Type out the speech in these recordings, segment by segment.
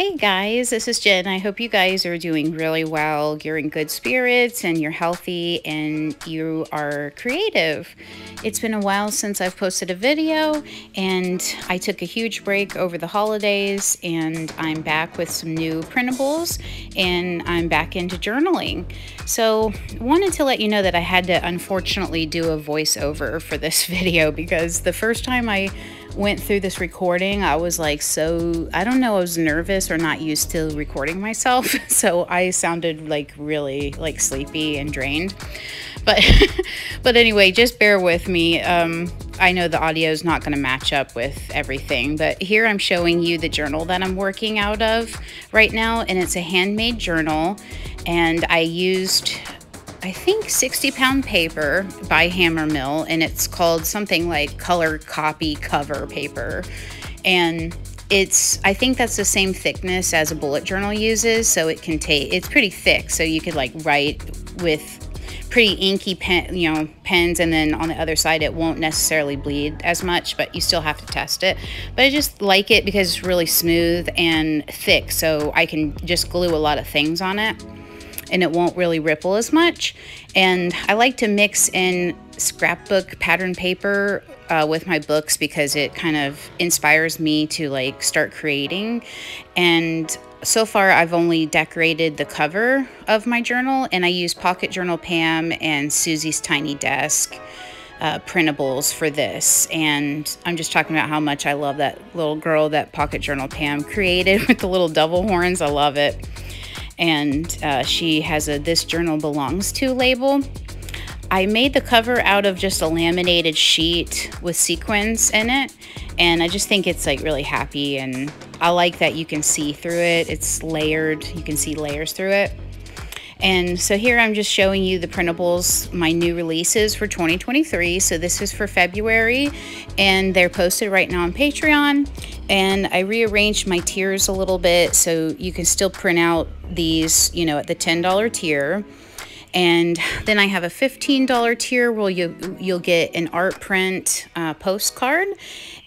Hey guys, this is Jen. I hope you guys are doing really well. You're in good spirits and you're healthy and you are creative. It's been a while since I've posted a video and I took a huge break over the holidays and I'm back with some new printables and I'm back into journaling. So wanted to let you know that I had to unfortunately do a voiceover for this video because the first time I went through this recording, I was like, I don't know, I was nervous or not used to recording myself. So I sounded like really like sleepy and drained. But but anyway, just bear with me. I know the audio is not going to match up with everything, but here I'm showing you the journal that I'm working out of right now, and it's a handmade journal, and I used, I think, 60-pound paper by Hammer Mill, and it's called something like color copy cover paper. And I think that's the same thickness as a bullet journal uses, so it's pretty thick, so you could like write with pretty inky pens, and then on the other side it won't necessarily bleed as much, but you still have to test it. But I just like it because it's really smooth and thick, so I can just glue a lot of things on it and it won't really ripple as much. And I like to mix in scrapbook pattern paper with my books because it kind of inspires me to like start creating. And so far I've only decorated the cover of my journal, and I use Pocket Journal Pam and Susie's Tiny Desk printables for this. And I'm just talking about how much I love that little girl that Pocket Journal Pam created with the little devil horns. I love it. And she has a "This Journal Belongs To" label. I made the cover out of just a laminated sheet with sequins in it, and I just think it's like really happy, and I like that you can see through it. It's layered, you can see layers through it. And so here I'm just showing you the printables, my new releases for 2023. So this is for February, and they're posted right now on Patreon. And I rearranged my tiers a little bit so you can still print out these, at the $10 tier. And then I have a $15 tier where you'll get an art print postcard.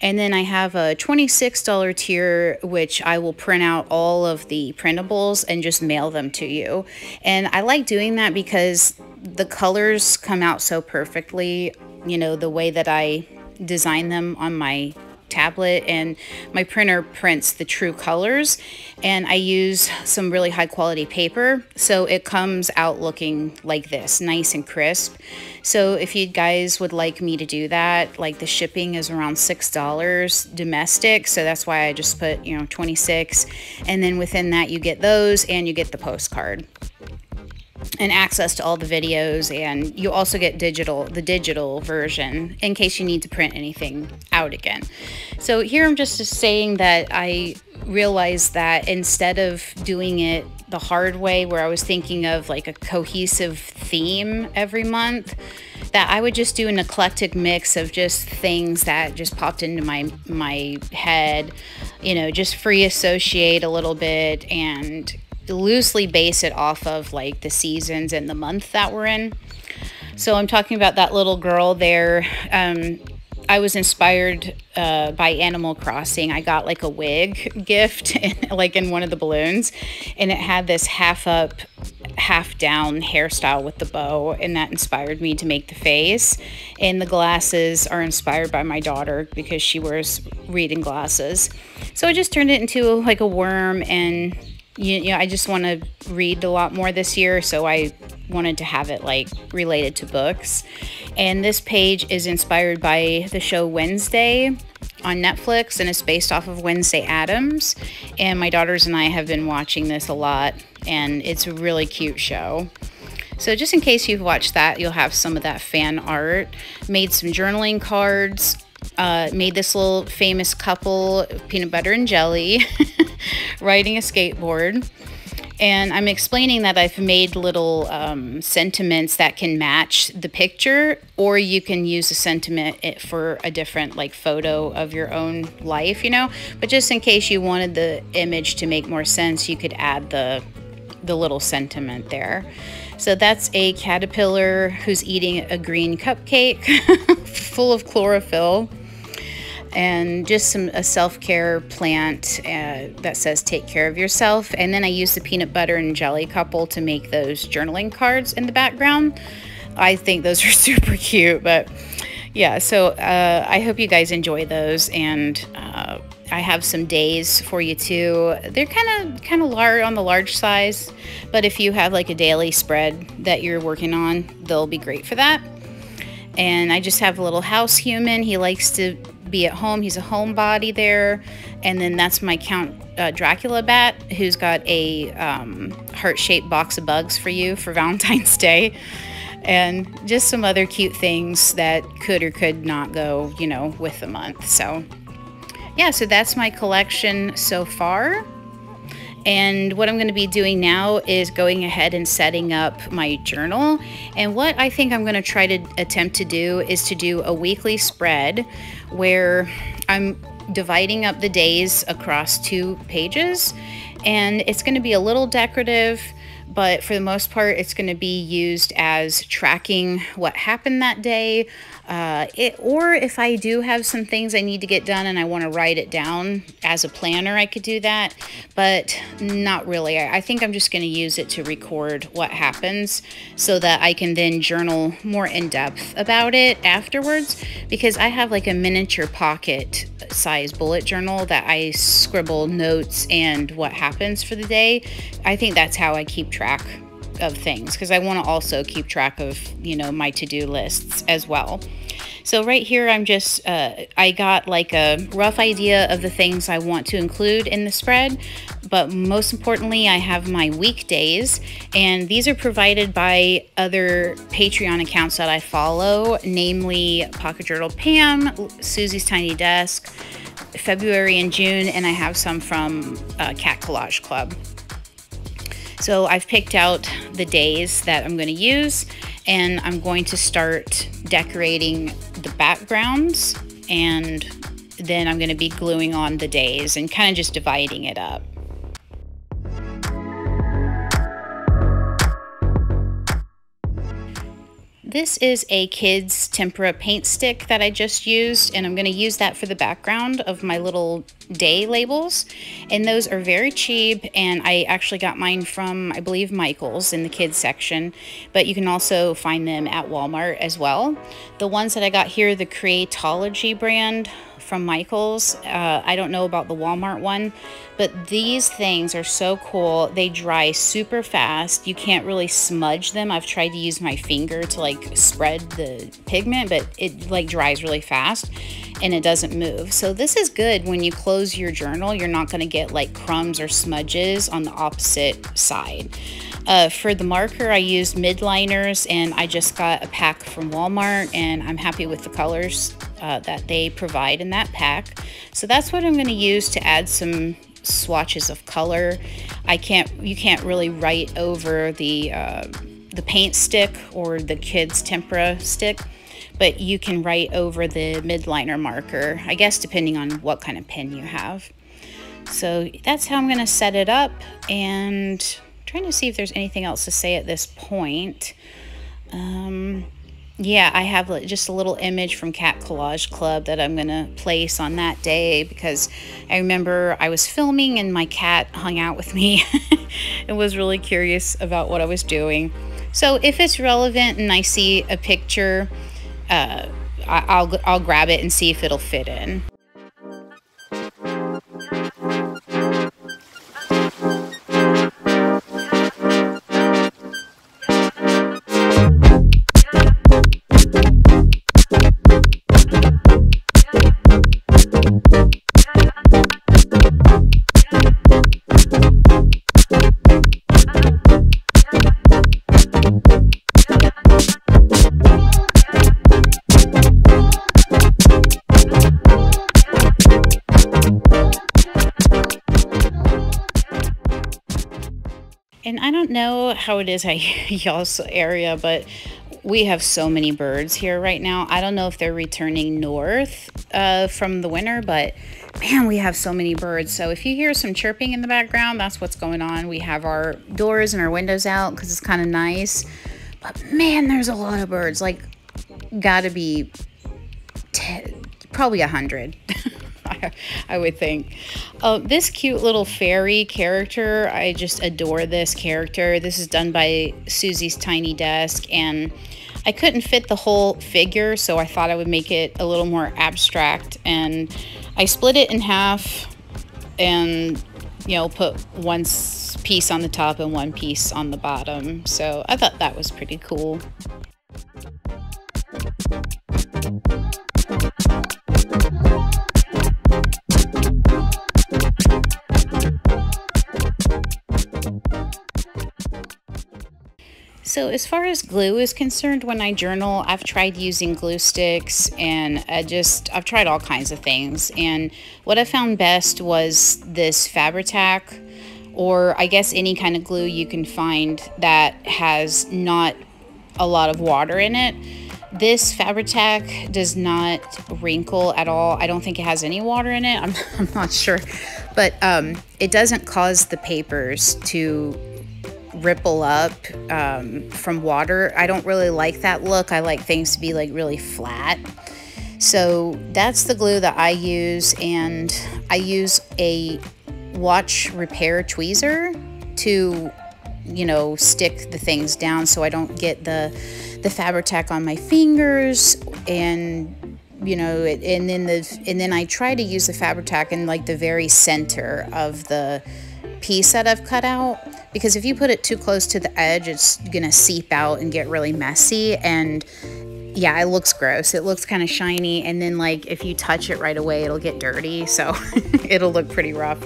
And then I have a $26 tier, which I will print out all of the printables and just mail them to you. And I like doing that because the colors come out so perfectly, the way that I design them on my tablet, and my printer prints the true colors, and I use some really high quality paper, so it comes out looking like this, nice and crisp. So if you guys would like me to do that, like the shipping is around $6 domestic, so that's why I just put 26, and then within that you get those and you get the postcard and access to all the videos, and you also get the digital version in case you need to print anything out again. So here I'm just saying that I realized that instead of doing it the hard way, where I was thinking of like a cohesive theme every month, that I would just do an eclectic mix of just things that just popped into my head, just free associate a little bit and loosely base it off of like the seasons and the month that we're in. So I'm talking about that little girl there. I was inspired by Animal Crossing. I got like a wig gift in one of the balloons, and it had this half up, half down hairstyle with the bow, and that inspired me to make the face. And the glasses are inspired by my daughter because she wears reading glasses. So I just turned it into like a worm, and I just want to read a lot more this year, so I wanted to have it like related to books. And this page is inspired by the show Wednesday on Netflix, and it's based off of Wednesday Addams. And my daughters and I have been watching this a lot, and it's a really cute show. So just in case you've watched that, you'll have some of that fan art. Made some journaling cards. Made this little famous couple, peanut butter and jelly, riding a skateboard. And I'm explaining that I've made little sentiments that can match the picture, or you can use a sentiment for a different like photo of your own life, But just in case you wanted the image to make more sense, you could add the little sentiment there. So that's a caterpillar who's eating a green cupcake full of chlorophyll. and just a self-care plant that says take care of yourself. And then I use the peanut butter and jelly couple to make those journaling cards in the background. I think those are super cute, but yeah, so I hope you guys enjoy those, and I have some days for you too. They're kind of large, on the large size, but if you have like a daily spread that you're working on, they'll be great for that. And I just have a little house human. He likes to be at home. He's a homebody there. And then that's my Count Dracula bat, who's got a heart-shaped box of bugs for you for Valentine's Day. And just some other cute things that could or could not go, you know, with the month. So yeah, so that's my collection so far. And what I'm going to be doing now is going ahead and setting up my journal. And what I think I'm going to try to attempt to do is to do a weekly spread where I'm dividing up the days across 2 pages. And it's going to be a little decorative, but for the most part, it's going to be used as tracking what happened that day. Or if I do have some things I need to get done and I want to write it down as a planner, I could do that, but not really. I think I'm just going to use it to record what happens so that I can then journal more in depth about it afterwards, because I have like a miniature pocket size bullet journal that I scribble notes and what happens for the day. I think that's how I keep track of things, because I want to also keep track of, you know, my to-do lists as well. So right here, I'm just, I got like a rough idea of the things I want to include in the spread, but most importantly, I have my weekdays, and these are provided by other Patreon accounts that I follow, namely Pocket Journal Pam, Susie's Tiny Desk, February and June, and I have some from Cat Collage Club. So I've picked out the days that I'm going to use, and I'm going to start decorating the backgrounds, and then I'm going to be gluing on the days and kind of just dividing it up. This is a kid's tempera paint stick that I just used, and I'm going to use that for the background of my little day labels. And those are very cheap, and I actually got mine from, I believe, Michael's in the kids section, but you can also find them at Walmart as well. The ones that I got here, the Creatology brand from Michael's, I don't know about the Walmart one, but these things are so cool. They dry super fast. You can't really smudge them. I've tried to use my finger to like spread the pigment, but it like dries really fast and it doesn't move. So this is good when you close your journal. You're not going to get like crumbs or smudges on the opposite side. For the marker, I used midliners, and I just got a pack from Walmart, and I'm happy with the colors that they provide in that pack. So that's what I'm going to use to add some swatches of color. You can't really write over the paint stick or the kids' tempera stick, but you can write over the midliner marker, I guess, depending on what kind of pen you have. So that's how I'm going to set it up, and trying to see if there's anything else to say at this point. Yeah, I have just a little image from Cat Collage Club that I'm gonna place on that day, because I remember I was filming and my cat hung out with me and was really curious about what I was doing. So if it's relevant and I see a picture, I'll grab it and see if it'll fit in. And I don't know how it is at y'all's area, but we have so many birds here right now. I don't know if they're returning north from the winter, but man, we have so many birds. So if you hear some chirping in the background, that's what's going on. We have our doors and our windows out because it's kind of nice. But man, there's a lot of birds. Like, gotta be probably 100. I would think. This cute little fairy character, I just adore this character. This is done by Susie's Tiny Desk, and I couldn't fit the whole figure, so I thought I would make it a little more abstract, and I split it in half and, you know, put one piece on the top and one piece on the bottom. So I thought that was pretty cool. So as far as glue is concerned, when I journal, I've tried using glue sticks, and I've tried all kinds of things. And what I found best was this Fabri-Tac, or I guess any kind of glue you can find that has not a lot of water in it. This Fabri-Tac does not wrinkle at all. I don't think it has any water in it. I'm not sure, but it doesn't cause the papers to ripple up from water. I don't really like that look. I like things to be like really flat. So that's the glue that I use, and I use a watch repair tweezer to, you know, stick the things down so I don't get the Fabri-Tac on my fingers, and you know, and then I try to use the Fabri-Tac in like the very center of the piece that I've cut out, because if you put it too close to the edge, it's gonna seep out and get really messy, and yeah, it looks gross. It looks kind of shiny, and then like if you touch it right away, it'll get dirty, so it'll look pretty rough.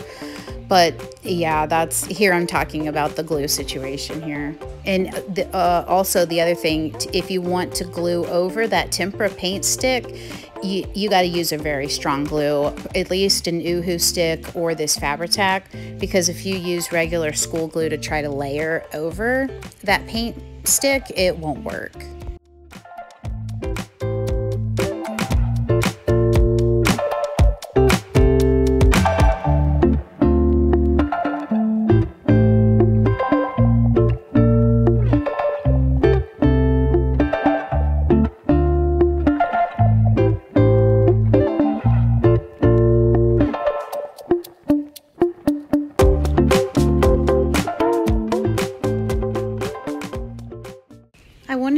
But yeah, that's, here I'm talking about the glue situation here. And also the other thing, if you want to glue over that tempera paint stick, you got to use a very strong glue, at least an Uhu stick or this Fabri-Tac, because if you use regular school glue to try to layer over that paint stick, it won't work.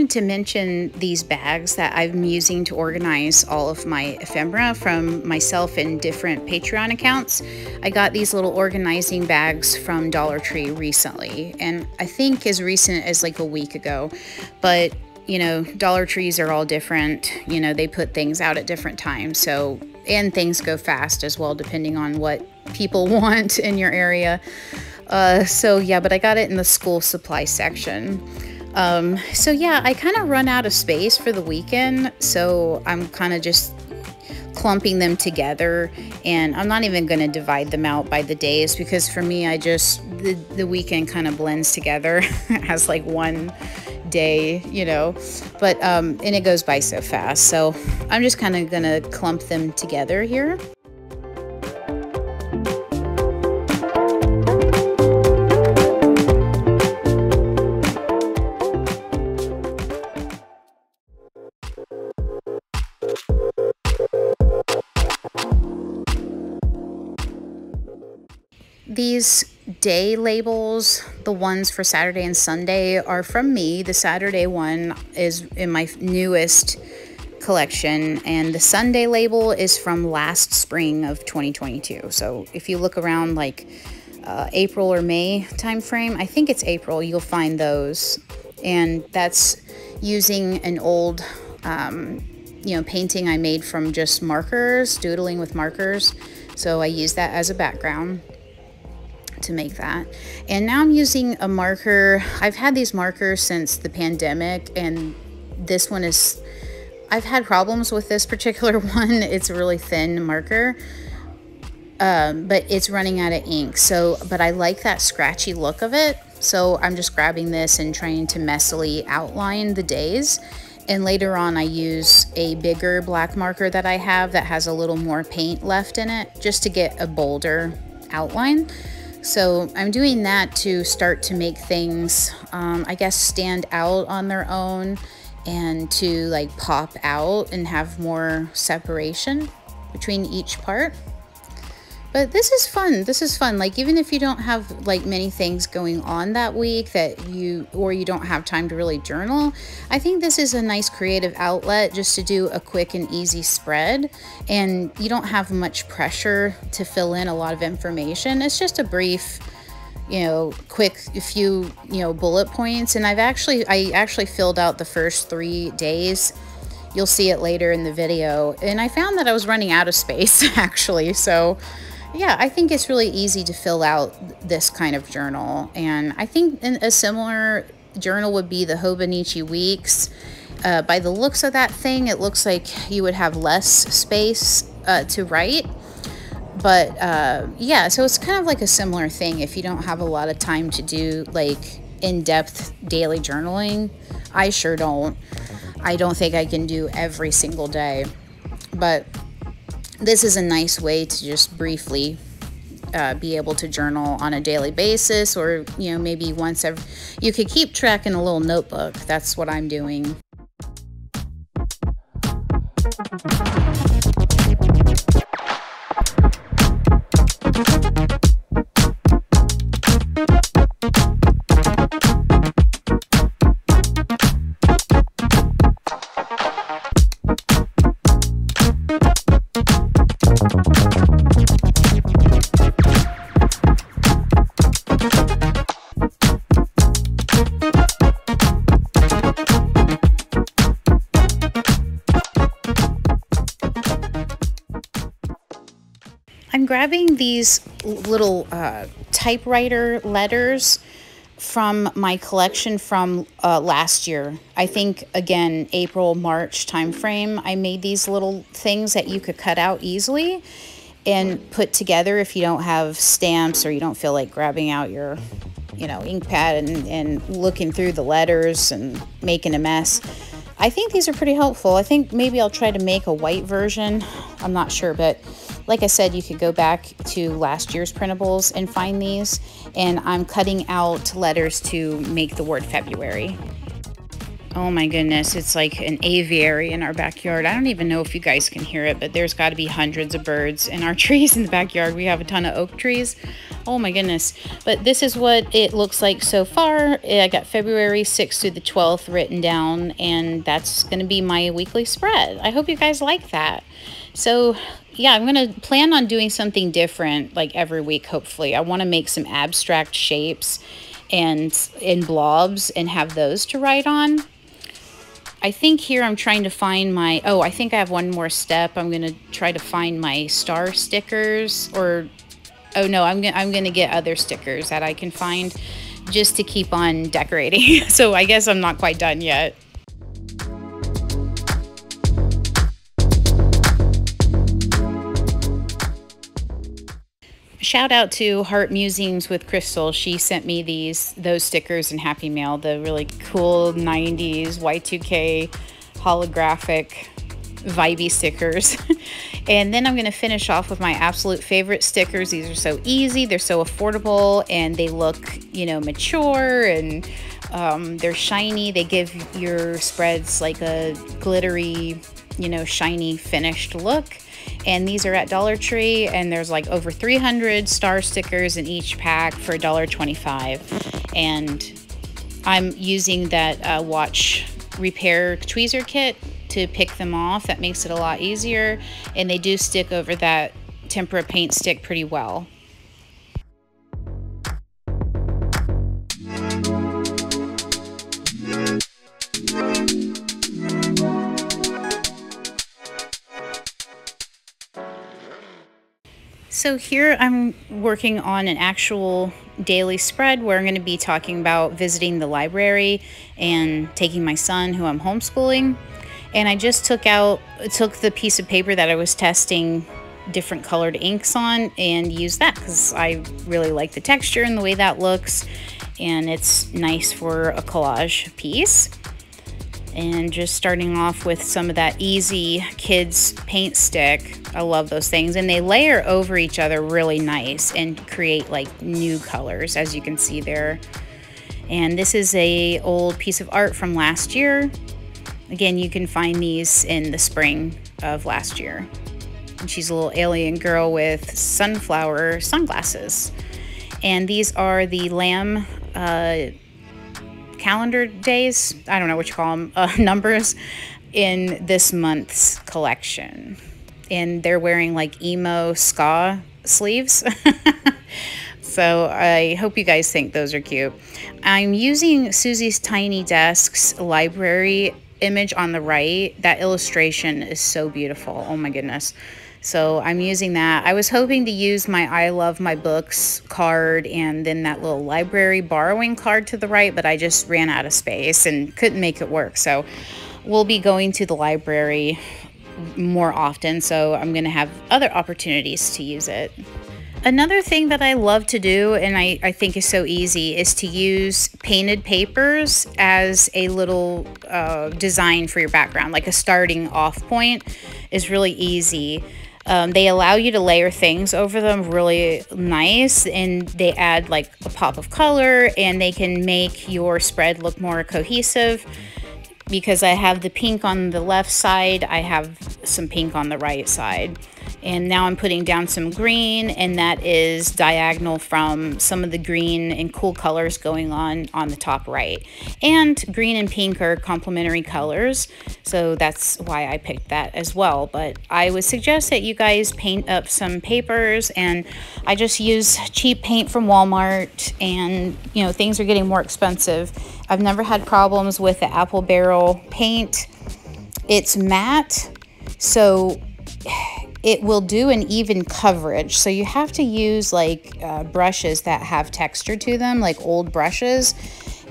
To mention these bags that I'm using to organize all of my ephemera from myself and different Patreon accounts. I got these little organizing bags from Dollar Tree recently, and I think as recent as like a week ago. But you know, Dollar Trees are all different. You know, they put things out at different times, so, and things go fast as well depending on what people want in your area. So yeah, but I got it in the school supply section. So yeah, I kind of run out of space for the weekend, so I'm kind of just clumping them together, and I'm not even going to divide them out by the days, because for me, the weekend kind of blends together as like one day, you know, but and it goes by so fast, so I'm just kind of going to clump them together here. These day labels, the ones for Saturday and Sunday, are from me. The Saturday one is in my newest collection, and the Sunday label is from last spring of 2022. So if you look around like April or May timeframe, I think it's April, you'll find those. And that's using an old you know, painting I made from just markers, doodling with markers. So I use that as a background to make that. And now I'm using a marker. I've had these markers since the pandemic, and this one is, I've had problems with this particular one. It's a really thin marker, but it's running out of ink. So, but I like that scratchy look of it. So I'm just grabbing this and trying to messily outline the days. And later on, I use a bigger black marker that I have that has a little more paint left in it, just to get a bolder outline. So I'm doing that to start to make things, I guess, stand out on their own, and to like pop out and have more separation. between each part. But this is fun. This is fun. Like, even if you don't have like many things going on that week or you don't have time to really journal, I think this is a nice creative outlet just to do a quick and easy spread. And you don't have much pressure to fill in a lot of information. It's just a brief, quick few, bullet points. And I actually filled out the first 3 days. You'll see it later in the video. And I found that I was running out of space actually. So yeah, I think it's really easy to fill out this kind of journal. And I think a similar journal would be the Hobonichi Weeks. By the looks of that thing, it looks like you would have less space to write. But yeah, so it's kind of like a similar thing if you don't have a lot of time to do like in-depth daily journaling. I sure don't. I don't think I can do every single day. But this is a nice way to just briefly be able to journal on a daily basis, or maybe once every. You could keep track in a little notebook. That's what I'm doing. I'm grabbing these little typewriter letters from my collection from last year. I think, again, April, March timeframe. I made these little things that you could cut out easily and put together if you don't have stamps or you don't feel like grabbing out your, ink pad and looking through the letters and making a mess. I think these are pretty helpful. I think maybe I'll try to make a white version. I'm not sure, but like I said, you could go back to last year's printables and find these. And I'm cutting out letters to make the word February. Oh my goodness, it's like an aviary in our backyard. I don't even know if you guys can hear it, but there's got to be hundreds of birds in our trees in the backyard. We have a ton of oak trees. Oh my goodness. But this is what it looks like so far. I got February 6th through the 12th written down, and that's going to be my weekly spread. I hope you guys like that. So yeah, I'm going to plan on doing something different like every week, hopefully. I want to make some abstract shapes and in blobs and have those to write on. I think here I'm trying to find my, I think I have one more step. I'm going to try to find my star stickers, or, oh no, I'm going to get other stickers that I can find just to keep on decorating. So I guess I'm not quite done yet. Shout out to Heart Musings with Crystal. She sent me those stickers in Happy Mail, the really cool 90s Y2K holographic vibey stickers. And then I'm going to finish off with my absolute favorite stickers. These are so easy, they're so affordable, and they look, mature, and they're shiny. They give your spreads like a glittery, shiny finished look. And these are at Dollar Tree, and there's like over 300 star stickers in each pack for $1.25. And I'm using that watch repair tweezer kit to pick them off. That makes it a lot easier, and they do stick over that tempera paint stick pretty well. So here I'm working on an actual daily spread where I'm going to be talking about visiting the library and taking my son, who I'm homeschooling. And I just took the piece of paper that I was testing different colored inks on and used that because I really like the texture and the way that looks, and it's nice for a collage piece. And just starting off with some of that easy kids paint stick. I love those things, and they layer over each other really nice and create like new colors, as you can see there. And this is a old piece of art from last year. Again, you can find these in the spring of last year. And she's a little alien girl with sunflower sunglasses. And these are the lamb calendar days. I don't know what you call them, numbers in this month's collection. And they're wearing like emo ska sleeves. So I hope you guys think those are cute. I'm using Susie's Tiny Desks library image on the right. That illustration is so beautiful. Oh my goodness. So I'm using that. I was hoping to use my I Love My Books card and then that little library borrowing card to the right, but I just ran out of space and couldn't make it work. So we'll be going to the library more often, so I'm going to have other opportunities to use it. Another thing that I love to do, and I think is so easy, is to use painted papers as a little design for your background. Like a starting off point is really easy. They allow you to layer things over them really nice, and they add like a pop of color, and they can make your spread look more cohesive. Because I have the pink on the left side, I have some pink on the right side. And now I'm putting down some green, and that is diagonal from some of the green and cool colors going on the top right. And green and pink are complementary colors, so that's why I picked that as well. But I would suggest that you guys paint up some papers, and I just use cheap paint from Walmart, and you know, things are getting more expensive. I've never had problems with the apple barrel paint. It's matte, so it will do an even coverage. So you have to use like brushes that have texture to them, like old brushes,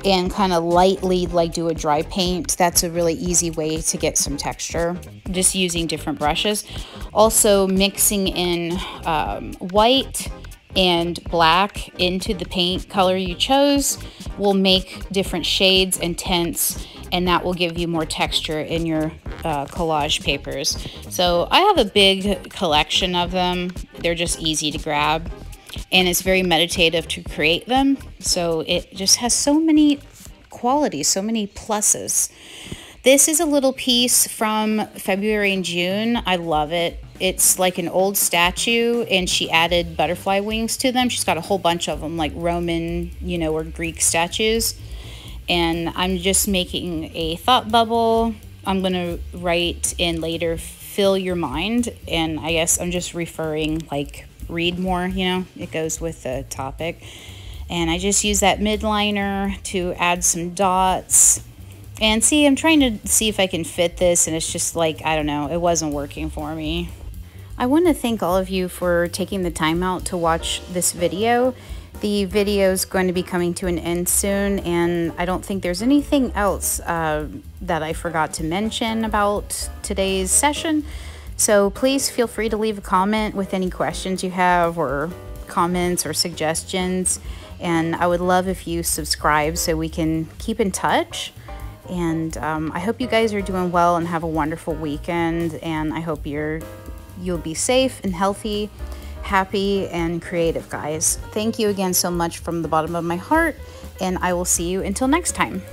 and kind of lightly like do a dry paint. That's a really easy way to get some texture, just using different brushes. Also mixing in white and black into the paint color you chose will make different shades and tints, and that will give you more texture in your collage papers. So I have a big collection of them. They're just easy to grab, and it's very meditative to create them. So it just has so many qualities, so many pluses. This is a little piece from February and June. I love it. It's like an old statue, and she added butterfly wings to them. She's got a whole bunch of them, like Roman, you know, or Greek statues. And I'm just making a thought bubble. I'm gonna write in later, fill your mind. And I guess I'm just referring, like, read more, you know, it goes with the topic. And I just use that midliner to add some dots. And see, I'm trying to see if I can fit this, and it's just like, I don't know, it wasn't working for me. I want to thank all of you for taking the time out to watch this video. The video is going to be coming to an end soon, and I don't think there's anything else that I forgot to mention about today's session. So please feel free to leave a comment with any questions you have, or comments or suggestions. And I would love if you subscribe so we can keep in touch. And I hope you guys are doing well and have a wonderful weekend. And I hope you'll be safe and healthy, happy, and creative, guys. Thank you again so much from the bottom of my heart, and I will see you until next time.